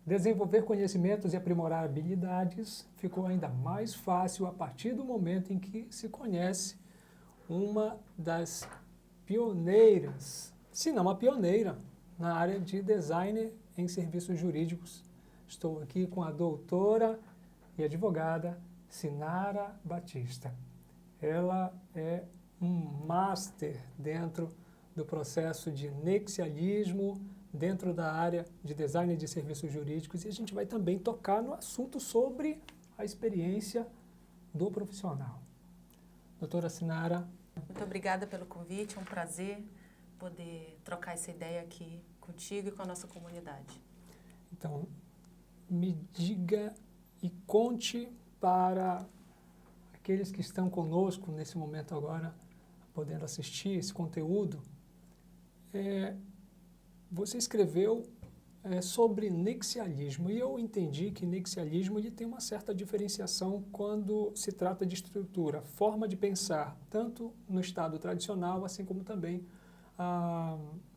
Desenvolver conhecimentos e aprimorar habilidades ficou ainda mais fácil a partir do momento em que se conhece uma das pioneiras, se não a pioneira, na área de design em serviços jurídicos. Estou aqui com a doutora e advogada Sinara Batista. Ela é um master dentro do processo de nexialismo, dentro da área de design de serviços jurídicos, e a gente vai também tocar no assunto sobre a experiência do profissional. Doutora Sinara. Muito obrigada pelo convite, é um prazer poder trocar essa ideia aqui contigo e com a nossa comunidade. Então, me diga e conte para aqueles que estão conosco nesse momento agora, podendo assistir esse conteúdo, você escreveu sobre nexialismo, e eu entendi que nexialismo ele tem uma certa diferenciação quando se trata de estrutura, forma de pensar, tanto no Estado tradicional, assim como também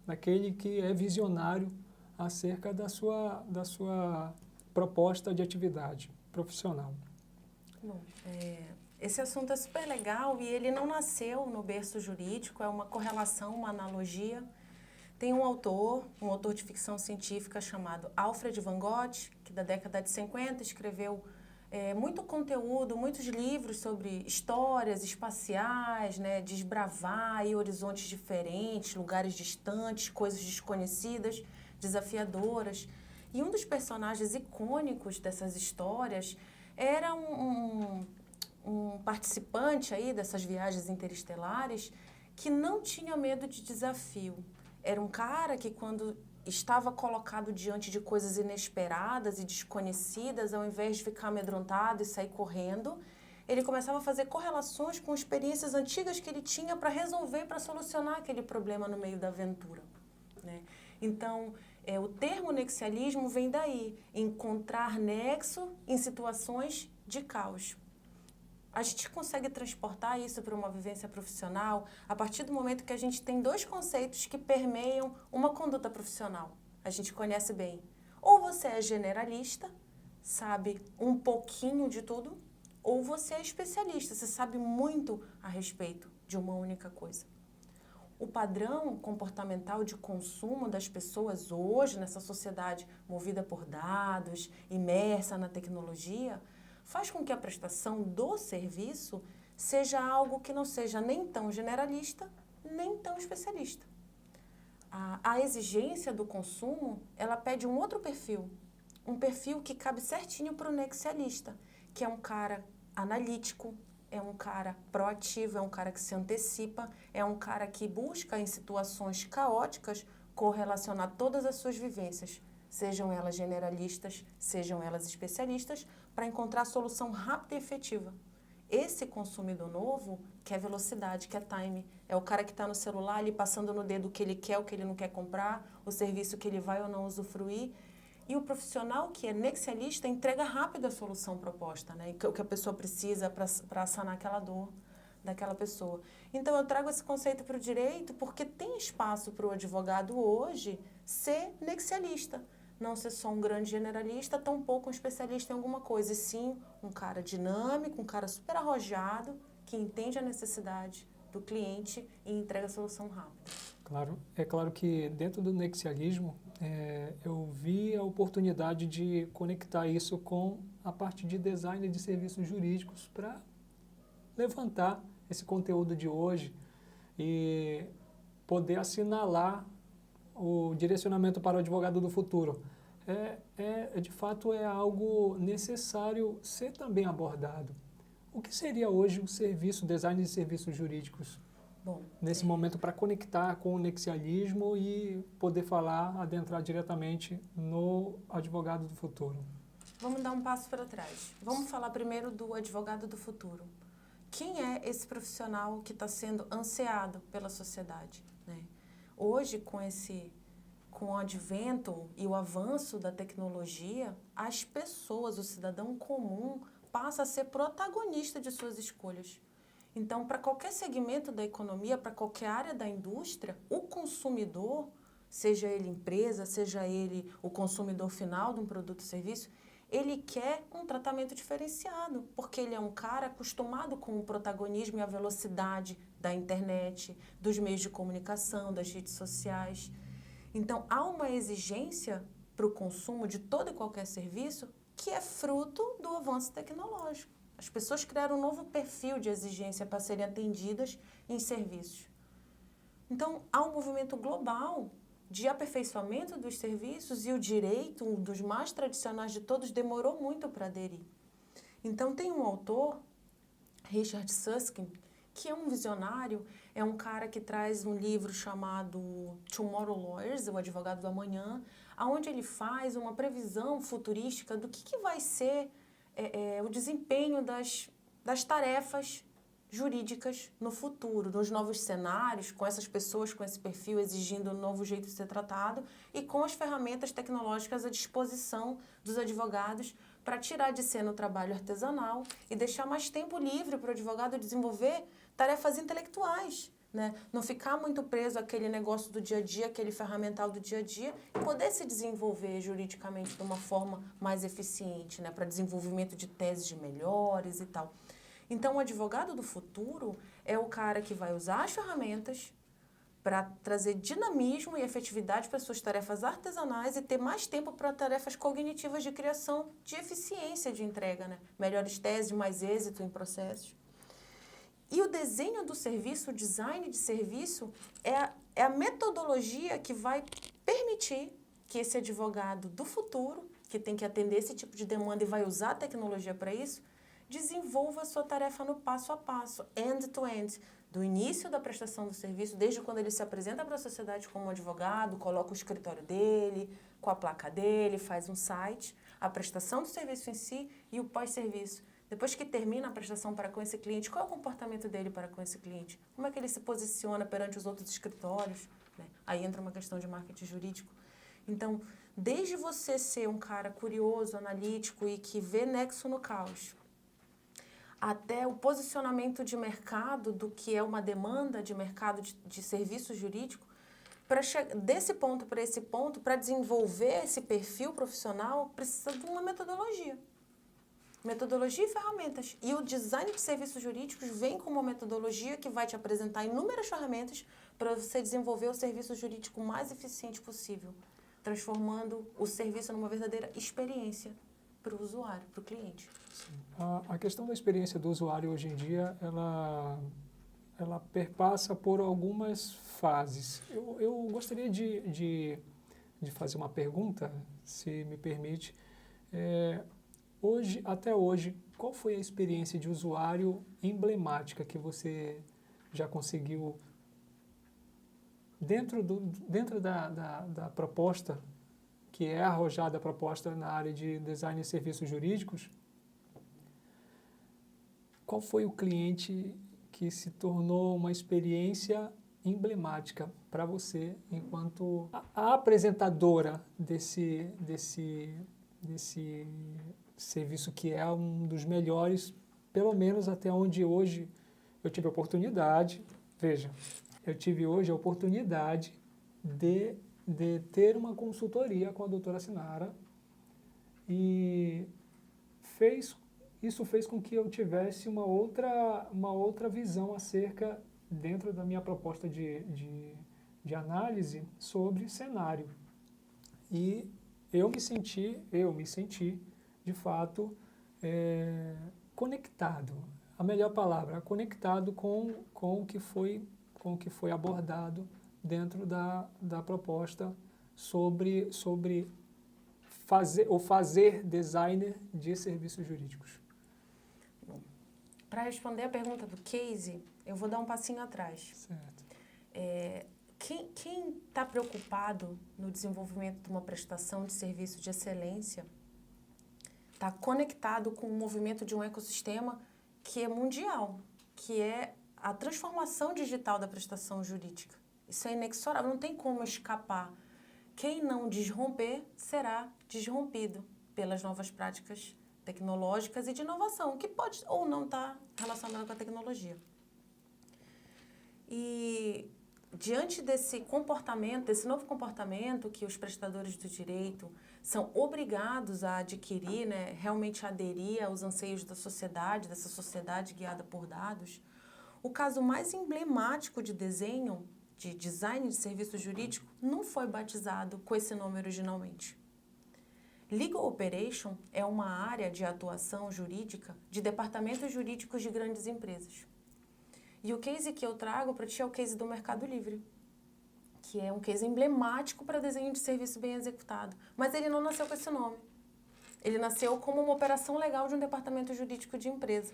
naquele que é visionário acerca da sua proposta de atividade profissional. Bom, esse assunto é super legal e ele não nasceu no berço jurídico, é uma correlação, uma analogia. Tem um autor de ficção científica chamado Alfred Van Gogh, que da década de 50 escreveu muito conteúdo, muitos livros sobre histórias espaciais, né, desbravar aí horizontes diferentes, lugares distantes, coisas desconhecidas, desafiadoras. E um dos personagens icônicos dessas histórias era um participante aí dessas viagens interestelares que não tinha medo de desafio. Era um cara que, quando estava colocado diante de coisas inesperadas e desconhecidas, ao invés de ficar amedrontado e sair correndo, ele começava a fazer correlações com experiências antigas que ele tinha para resolver, para solucionar aquele problema no meio da aventura, né? Então, o termo nexialismo vem daí, encontrar nexo em situações de caos. A gente consegue transportar isso para uma vivência profissional a partir do momento que a gente tem dois conceitos que permeiam uma conduta profissional. A gente conhece bem. Ou você é generalista, sabe um pouquinho de tudo, ou você é especialista, você sabe muito a respeito de uma única coisa. O padrão comportamental de consumo das pessoas hoje, nessa sociedade movida por dados, imersa na tecnologia, faz com que a prestação do serviço seja algo que não seja nem tão generalista, nem tão especialista. A exigência do consumo, ela pede um outro perfil, um perfil que cabe certinho para o nexialista, que é um cara analítico, é um cara proativo, é um cara que se antecipa, é um cara que busca em situações caóticas correlacionar todas as suas vivências, sejam elas generalistas, sejam elas especialistas, para encontrar a solução rápida e efetiva. Esse consumidor novo quer velocidade, quer time. É o cara que está no celular ali passando no dedo o que ele quer, o que ele não quer comprar, o serviço que ele vai ou não usufruir. E o profissional que é nexialista entrega rápido a solução proposta, né? O que a pessoa precisa para sanar aquela dor daquela pessoa. Então, eu trago esse conceito para o direito porque tem espaço para o advogado hoje ser nexialista. Não ser só um grande generalista, tampouco um especialista em alguma coisa, e sim um cara dinâmico, um cara super arrojado, que entende a necessidade do cliente e entrega a solução rápida. Claro, é claro que dentro do nexialismo eu vi a oportunidade de conectar isso com a parte de design de serviços jurídicos para levantar esse conteúdo de hoje e poder assinalar o direcionamento para o advogado do futuro. De fato, é algo necessário ser também abordado. O que seria hoje o serviço, design de serviços jurídicos? Bom, nesse momento para conectar com o nexialismo e poder falar, adentrar diretamente no advogado do futuro. Vamos dar um passo para trás. Vamos falar primeiro do advogado do futuro. Quem é esse profissional que está sendo ansiado pela sociedade, né? Hoje, com o advento e o avanço da tecnologia, as pessoas, o cidadão comum, passa a ser protagonista de suas escolhas. Então, para qualquer segmento da economia, para qualquer área da indústria, o consumidor seja ele empresa, seja ele o consumidor final de um produto ou serviço, ele quer um tratamento diferenciado, porque ele é um cara acostumado com o protagonismo e a velocidade da internet, dos meios de comunicação, das redes sociais. Então, há uma exigência para o consumo de todo e qualquer serviço que é fruto do avanço tecnológico. As pessoas criaram um novo perfil de exigência para serem atendidas em serviços. Então, há um movimento global de aperfeiçoamento dos serviços e o direito, um dos mais tradicionais de todos, demorou muito para aderir. Então, tem um autor, Richard Susskind, que é um visionário, é um cara que traz um livro chamado Tomorrow Lawyers, o advogado do amanhã, onde ele faz uma previsão futurística do que vai ser o desempenho das tarefas jurídicas no futuro, nos novos cenários, com essas pessoas com esse perfil exigindo um novo jeito de ser tratado e com as ferramentas tecnológicas à disposição dos advogados para tirar de cena o trabalho artesanal e deixar mais tempo livre para o advogado desenvolver tarefas intelectuais, né? Não ficar muito preso àquele negócio do dia a dia, aquele ferramental do dia a dia, e poder se desenvolver juridicamente de uma forma mais eficiente, né? Para desenvolvimento de teses melhores e tal. Então, o advogado do futuro é o cara que vai usar as ferramentas para trazer dinamismo e efetividade para suas tarefas artesanais e ter mais tempo para tarefas cognitivas de criação de eficiência de entrega, né? Melhores teses, mais êxito em processos. E o desenho do serviço, o design de serviço, é a metodologia que vai permitir que esse advogado do futuro, que tem que atender esse tipo de demanda e vai usar a tecnologia para isso, desenvolva a sua tarefa no passo a passo, end-to-end, do início da prestação do serviço, desde quando ele se apresenta para a sociedade como advogado, coloca o escritório dele, com a placa dele, faz um site, a prestação do serviço em si e o pós-serviço. Depois que termina a prestação para com esse cliente, qual é o comportamento dele para com esse cliente? Como é que ele se posiciona perante os outros escritórios? Né? Aí entra uma questão de marketing jurídico. Então, desde você ser um cara curioso, analítico e que vê nexo no caos, até o posicionamento de mercado do que é uma demanda de mercado de serviço jurídico, desse ponto para esse ponto, para desenvolver esse perfil profissional, precisa de uma metodologia. Metodologia e ferramentas. E o design de serviços jurídicos vem com uma metodologia que vai te apresentar inúmeras ferramentas para você desenvolver o serviço jurídico mais eficiente possível, transformando o serviço numa verdadeira experiência para o usuário, para o cliente. Sim. A questão da experiência do usuário hoje em dia, ela perpassa por algumas fases. Eu gostaria de fazer uma pergunta, se me permite. Até hoje, qual foi a experiência de usuário emblemática que você já conseguiu, dentro da proposta, que é arrojada a proposta na área de design e serviços jurídicos, qual foi o cliente que se tornou uma experiência emblemática para você enquanto a apresentadora desse serviço que é um dos melhores, pelo menos até onde hoje eu tive a oportunidade, veja, eu tive hoje a oportunidade de ter uma consultoria com a doutora Sinara e isso fez com que eu tivesse uma outra visão acerca, dentro da minha proposta de análise, sobre cenário. E eu me senti de fato, conectado. A melhor palavra, conectado com o que foi abordado dentro da proposta sobre fazer designer de serviços jurídicos. Para responder a pergunta do case, eu vou dar um passinho atrás. Certo. Quem está preocupado no desenvolvimento de uma prestação de serviço de excelência está conectado com o movimento de um ecossistema que é mundial, que é a transformação digital da prestação jurídica. Isso é inexorável, não tem como escapar. Quem não desromper será desrompido pelas novas práticas tecnológicas e de inovação, que pode ou não estar relacionada com a tecnologia. E diante desse comportamento, desse novo comportamento que os prestadores do direito são obrigados a adquirir, né, realmente aderir aos anseios da sociedade, dessa sociedade guiada por dados, o caso mais emblemático de desenho, de design de serviço jurídico, não foi batizado com esse nome originalmente. Legal Operation é uma área de atuação jurídica de departamentos jurídicos de grandes empresas. E o case que eu trago para ti é o case do Mercado Livre, que é um case emblemático para desenho de serviço bem executado. Mas ele não nasceu com esse nome. Ele nasceu como uma operação legal de um departamento jurídico de empresa.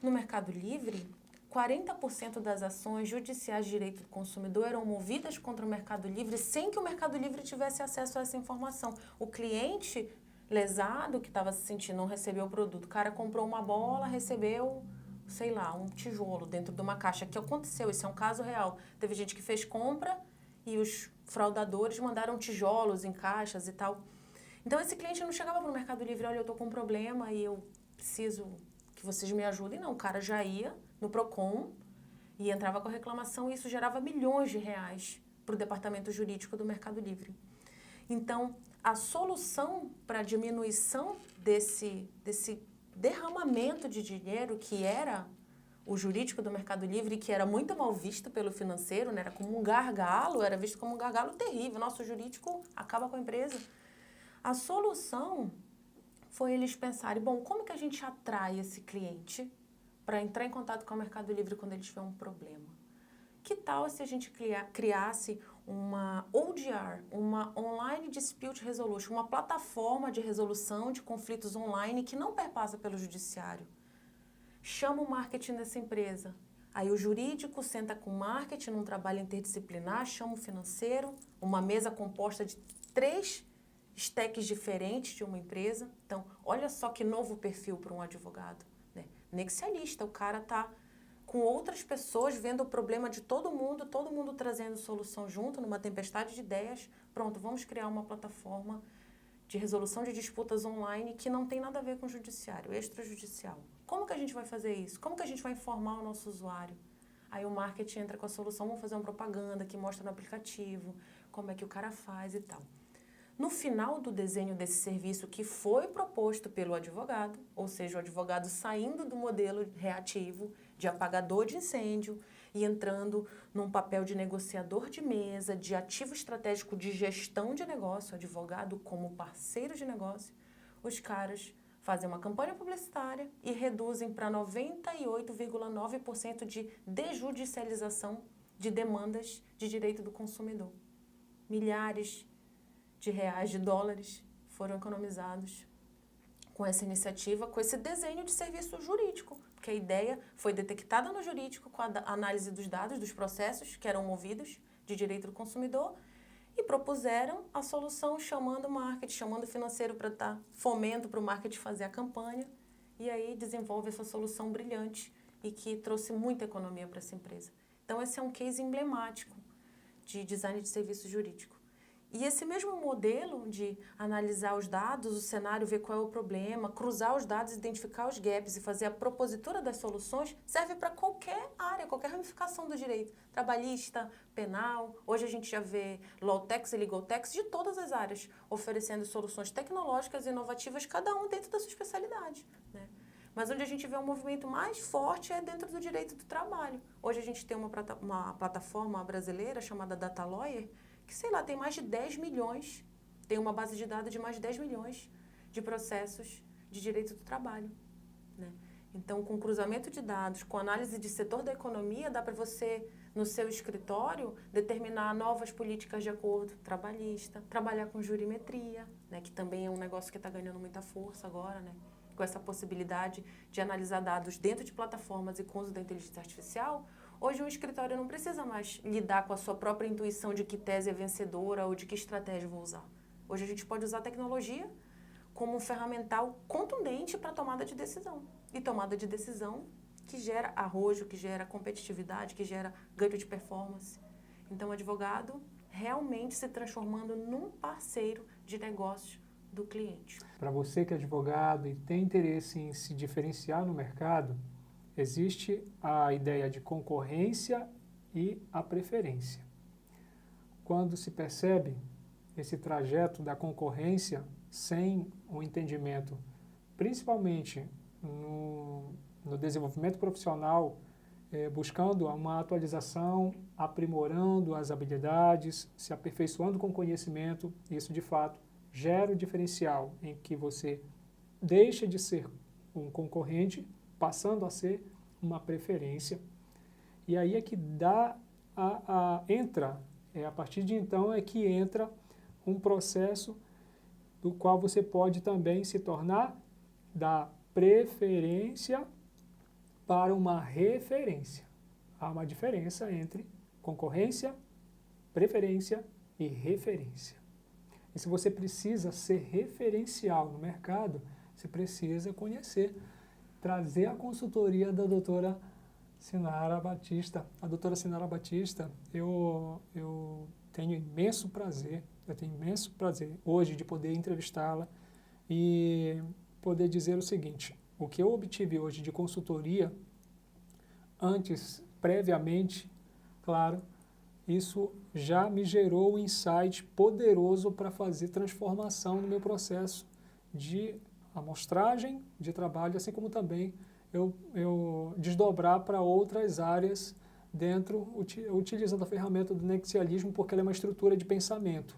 No Mercado Livre, 40% das ações judiciais de direito do consumidor eram movidas contra o Mercado Livre sem que o Mercado Livre tivesse acesso a essa informação. O cliente lesado que estava se sentindo não recebeu o produto. O cara comprou uma bola, recebeu, sei lá, um tijolo dentro de uma caixa. O que aconteceu? Isso é um caso real. Teve gente que fez compra e os fraudadores mandaram tijolos em caixas e tal. Então, esse cliente não chegava para o Mercado Livre, olha, eu estou com um problema e eu preciso que vocês me ajudem. Não, o cara já ia no Procon e entrava com a reclamação e isso gerava milhões de reais para o departamento jurídico do Mercado Livre. Então, a solução para a diminuição desse derramamento de dinheiro que era o jurídico do Mercado Livre, que era muito mal visto pelo financeiro, né? Era como um gargalo, era visto como um gargalo terrível. Nosso jurídico acaba com a empresa. A solução foi eles pensarem, bom, como que a gente atrai esse cliente para entrar em contato com o Mercado Livre quando ele tiver um problema? Que tal se a gente criasse uma ODR, uma Online Dispute Resolution, uma plataforma de resolução de conflitos online que não perpassa pelo judiciário? Chama o marketing dessa empresa. Aí o jurídico senta com o marketing num trabalho interdisciplinar, chama o financeiro, uma mesa composta de 3 stacks diferentes de uma empresa. Então, olha só que novo perfil para um advogado, né? Nexialista, o cara está com outras pessoas vendo o problema de todo mundo trazendo solução junto, numa tempestade de ideias. Pronto, vamos criar uma plataforma de resolução de disputas online que não tem nada a ver com o judiciário, extrajudicial. Como que a gente vai fazer isso? Como que a gente vai informar o nosso usuário? Aí o marketing entra com a solução, vamos fazer uma propaganda que mostra no aplicativo, como é que o cara faz e tal. No final do desenho desse serviço que foi proposto pelo advogado, ou seja, o advogado saindo do modelo reativo de apagador de incêndio e entrando num papel de negociador de mesa, de ativo estratégico de gestão de negócio, o advogado como parceiro de negócio, os caras fazem uma campanha publicitária e reduzem para 98,9% de desjudicialização de demandas de direito do consumidor. Milhares de reais, de dólares foram economizados com essa iniciativa, com esse desenho de serviço jurídico, porque a ideia foi detectada no jurídico com a análise dos dados, dos processos que eram movidos de direito do consumidor e propuseram a solução chamando o marketing, chamando o financeiro para dar fomento para o marketing fazer a campanha e aí desenvolve essa solução brilhante e que trouxe muita economia para essa empresa. Então, esse é um case emblemático de design de serviço jurídico. E esse mesmo modelo de analisar os dados, o cenário, ver qual é o problema, cruzar os dados, identificar os gaps e fazer a propositura das soluções, serve para qualquer área, qualquer ramificação do direito. Trabalhista, penal, hoje a gente já vê Lawtex e Legaltex de todas as áreas, oferecendo soluções tecnológicas e inovativas, cada um dentro da sua especialidade, né? Mas onde a gente vê um movimento mais forte é dentro do direito do trabalho. Hoje a gente tem uma plataforma brasileira chamada Data Lawyer, que, sei lá, tem mais de 10 milhões, tem uma base de dados de mais de 10 milhões de processos de direito do trabalho, né? Então, com cruzamento de dados, com análise de setor da economia, dá para você, no seu escritório, determinar novas políticas de acordo trabalhista, trabalhar com jurimetria, né, que também é um negócio que está ganhando muita força agora, né? Com essa possibilidade de analisar dados dentro de plataformas e com o uso da inteligência artificial. Hoje, um escritório não precisa mais lidar com a sua própria intuição de que tese é vencedora ou de que estratégia vou usar. Hoje, a gente pode usar a tecnologia como um ferramental contundente para tomada de decisão. E tomada de decisão que gera arrojo, que gera competitividade, que gera ganho de performance. Então, o advogado realmente se transformando num parceiro de negócios do cliente. Para você que é advogado e tem interesse em se diferenciar no mercado, existe a ideia de concorrência e a preferência. Quando se percebe esse trajeto da concorrência sem o entendimento, principalmente no desenvolvimento profissional, buscando uma atualização, aprimorando as habilidades, se aperfeiçoando com conhecimento, isso de fato gera o diferencial em que você deixa de ser um concorrente, passando a ser uma preferência. E aí é que a partir de então é que entra um processo do qual você pode também se tornar da preferência para uma referência. Há uma diferença entre concorrência, preferência e referência. E se você precisa ser referencial no mercado, você precisa conhecer, trazer a consultoria da doutora Sinara Batista. A doutora Sinara Batista, eu tenho imenso prazer hoje de poder entrevistá-la e poder dizer o seguinte: o que eu obtive hoje de consultoria, previamente, claro, isso já me gerou um insight poderoso para fazer transformação no meu processo de amostragem de trabalho, assim como também eu desdobrar para outras áreas utilizando a ferramenta do nexialismo, porque ela é uma estrutura de pensamento.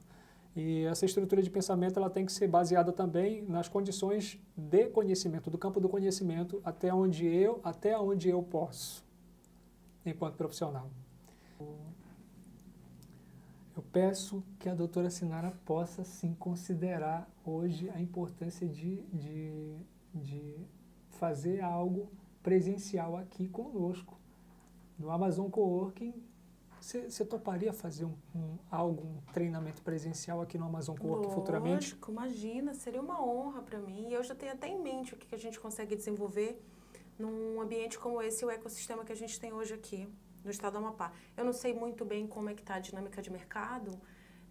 E essa estrutura de pensamento ela tem que ser baseada também nas condições de conhecimento, do campo do conhecimento, até onde eu posso, enquanto profissional. Eu peço que a doutora Sinara possa, sim, considerar hoje a importância de fazer algo presencial aqui conosco. No Amazon Coworking, você toparia fazer um treinamento presencial aqui no Amazon Coworking futuramente? Lógico, imagina, seria uma honra para mim. E eu já tenho até em mente o que a gente consegue desenvolver num ambiente como esse, o ecossistema que a gente tem hoje aqui no estado do Amapá. Eu não sei muito bem como é que está a dinâmica de mercado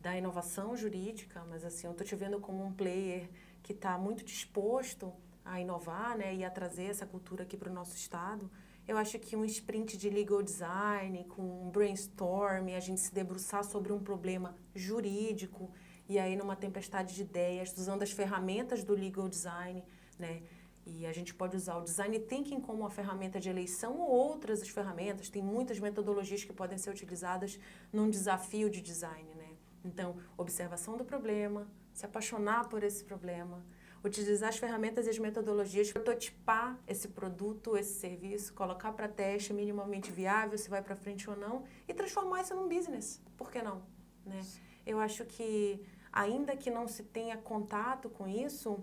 da inovação jurídica, mas assim, eu estou te vendo como um player que está muito disposto a inovar, né, e a trazer essa cultura aqui para o nosso estado. Eu acho que um sprint de legal design, com um brainstorm, a gente se debruçar sobre um problema jurídico, e aí numa tempestade de ideias, usando as ferramentas do legal design, né? E a gente pode usar o design thinking como uma ferramenta de eleição ou outras ferramentas. Tem muitas metodologias que podem ser utilizadas num desafio de design, né? Então, observação do problema, se apaixonar por esse problema, utilizar as ferramentas e as metodologias, prototipar esse produto, esse serviço, colocar para teste minimamente viável, se vai para frente ou não, e transformar isso num business. Por que não? Né? Eu acho que, ainda que não se tenha contato com isso,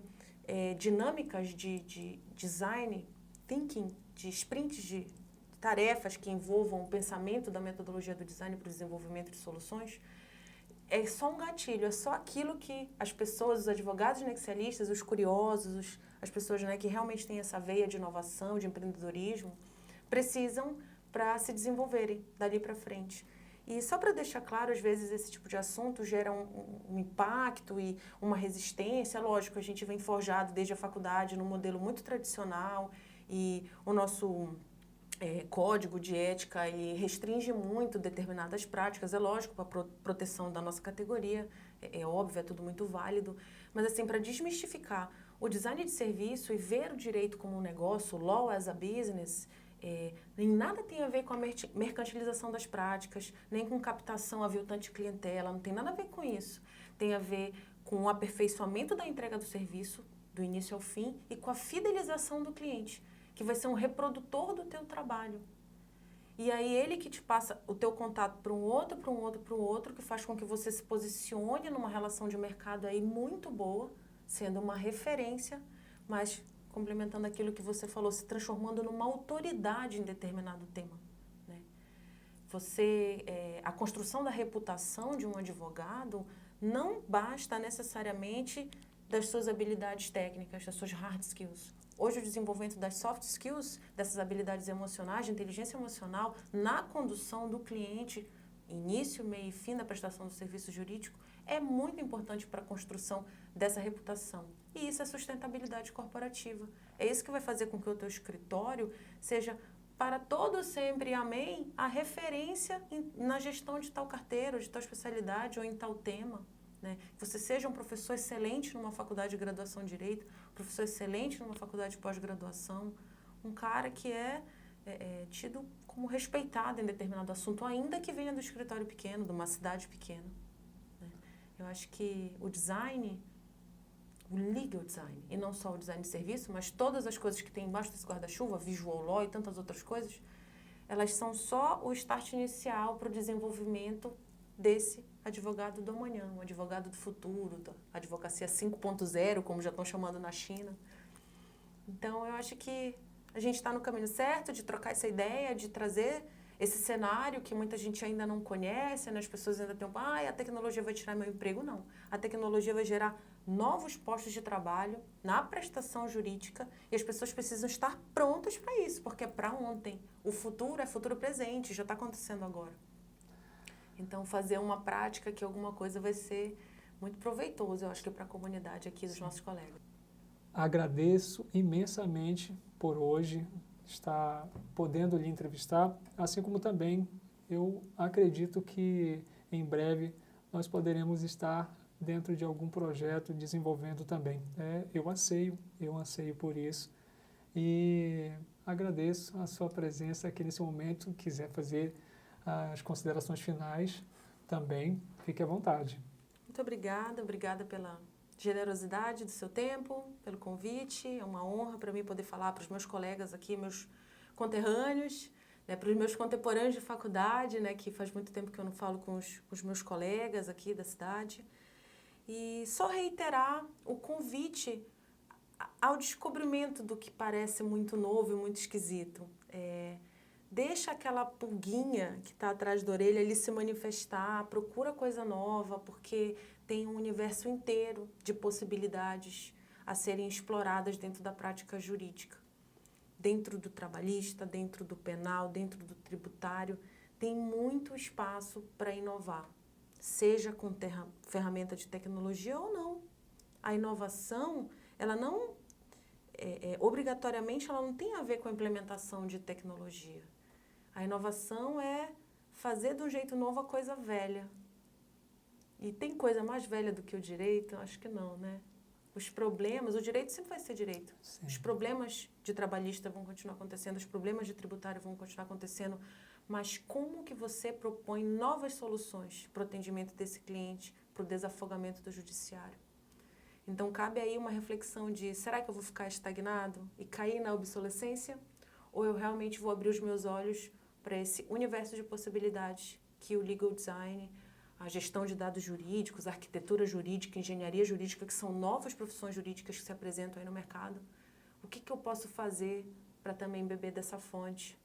dinâmicas de design thinking, de sprints de tarefas que envolvam o pensamento da metodologia do design para o desenvolvimento de soluções, é só um gatilho, é só aquilo que as pessoas, os advogados nexialistas, os curiosos, as pessoas, né, que realmente têm essa veia de inovação, de empreendedorismo, precisam para se desenvolverem dali para frente. E só para deixar claro, às vezes esse tipo de assunto gera um impacto e uma resistência. Lógico, a gente vem forjado desde a faculdade num modelo muito tradicional e o nosso código de ética ele restringe muito determinadas práticas. É lógico, para a proteção da nossa categoria, é óbvio, é tudo muito válido. Mas assim, para desmistificar o design de serviço e ver o direito como um negócio, law as a business, nem nada tem a ver com a mercantilização das práticas, nem com captação aviltante de clientela, não tem nada a ver com isso. Tem a ver com o aperfeiçoamento da entrega do serviço, do início ao fim, e com a fidelização do cliente, que vai ser um reprodutor do teu trabalho. E aí ele que te passa o teu contato para um outro, que faz com que você se posicione numa relação de mercado aí muito boa, sendo uma referência, mas complementando aquilo que você falou, se transformando numa autoridade em determinado tema, né? A construção da reputação de um advogado não basta necessariamente das suas habilidades técnicas, das suas hard skills. Hoje o desenvolvimento das soft skills, dessas habilidades emocionais, de inteligência emocional, na condução do cliente, início, meio e fim da prestação do serviço jurídico, é muito importante para a construção dessa reputação. E isso é sustentabilidade corporativa. É isso que vai fazer com que o teu escritório seja para todo sempre, amém, a referência na gestão de tal carteira, ou de tal especialidade, ou em tal tema. Né? Você seja um professor excelente numa faculdade de graduação em Direito, professor excelente numa faculdade de pós-graduação, um cara que é tido como respeitado em determinado assunto, ainda que venha do escritório pequeno, de uma cidade pequena. Né? Eu acho que o design, o legal design, e não só o design de serviço, mas todas as coisas que tem embaixo desse guarda-chuva, visual law e tantas outras coisas, elas são só o start inicial para o desenvolvimento desse advogado do amanhã, um advogado do futuro, da advocacia 5.0, como já estão chamando na China. Então, eu acho que a gente está no caminho certo de trocar essa ideia, de trazer esse cenário que muita gente ainda não conhece, né? As pessoas ainda têm a tecnologia vai tirar meu emprego. Não. A tecnologia vai gerar novos postos de trabalho na prestação jurídica e as pessoas precisam estar prontas para isso, porque é para ontem. O futuro é futuro presente, já está acontecendo agora. Então, fazer uma prática que alguma coisa vai ser muito proveitoso, eu acho que para a comunidade aqui dos nossos colegas. Agradeço imensamente por hoje estar podendo lhe entrevistar, assim como também eu acredito que em breve nós poderemos estar dentro de algum projeto desenvolvendo também. Eu anseio por isso e agradeço a sua presença aqui nesse momento. Quiser fazer as considerações finais também, fique à vontade. Muito obrigada pela generosidade do seu tempo, pelo convite. É uma honra para mim poder falar para os meus colegas aqui, meus conterrâneos, né, para os meus contemporâneos de faculdade, né, que faz muito tempo que eu não falo com os meus colegas aqui da cidade. E só reiterar o convite ao descobrimento do que parece muito novo e muito esquisito. Deixa aquela pulguinha que está atrás da orelha ali se manifestar, procura coisa nova, porque tem um universo inteiro de possibilidades a serem exploradas dentro da prática jurídica. Dentro do trabalhista, dentro do penal, dentro do tributário, tem muito espaço para inovar, seja com ferramenta de tecnologia ou não. A inovação, ela não, obrigatoriamente, ela não tem a ver com a implementação de tecnologia. A inovação é fazer de um jeito novo a coisa velha. E tem coisa mais velha do que o direito? Acho que não, né? Os problemas, o direito sempre vai ser direito. Sim. Os problemas de trabalhista vão continuar acontecendo, os problemas de tributário vão continuar acontecendo, mas como que você propõe novas soluções para o atendimento desse cliente, para o desafogamento do judiciário? Então, cabe aí uma reflexão de, será que eu vou ficar estagnado e cair na obsolescência? Ou eu realmente vou abrir os meus olhos para esse universo de possibilidades que o legal design, a gestão de dados jurídicos, a arquitetura jurídica, a engenharia jurídica, que são novas profissões jurídicas que se apresentam aí no mercado. O que eu posso fazer para também beber dessa fonte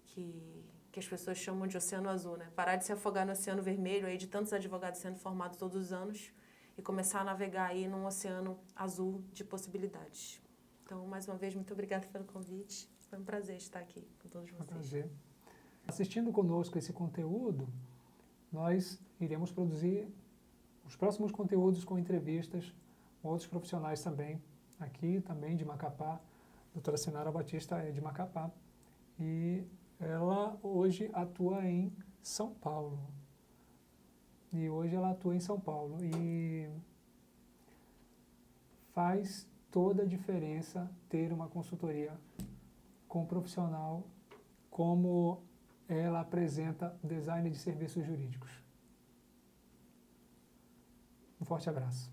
que as pessoas chamam de oceano azul, né? Parar de se afogar no oceano vermelho aí de tantos advogados sendo formados todos os anos e começar a navegar aí num oceano azul de possibilidades. Então, mais uma vez, muito obrigada pelo convite. Foi um prazer estar aqui com todos vocês. Um prazer. Assistindo conosco esse conteúdo, nós iremos produzir os próximos conteúdos com entrevistas com outros profissionais também, aqui também de Macapá. A doutora Sinara Batista é de Macapá e ela hoje atua em São Paulo. E faz toda a diferença ter uma consultoria com um profissional como ela apresenta design de serviços jurídicos. Um forte abraço.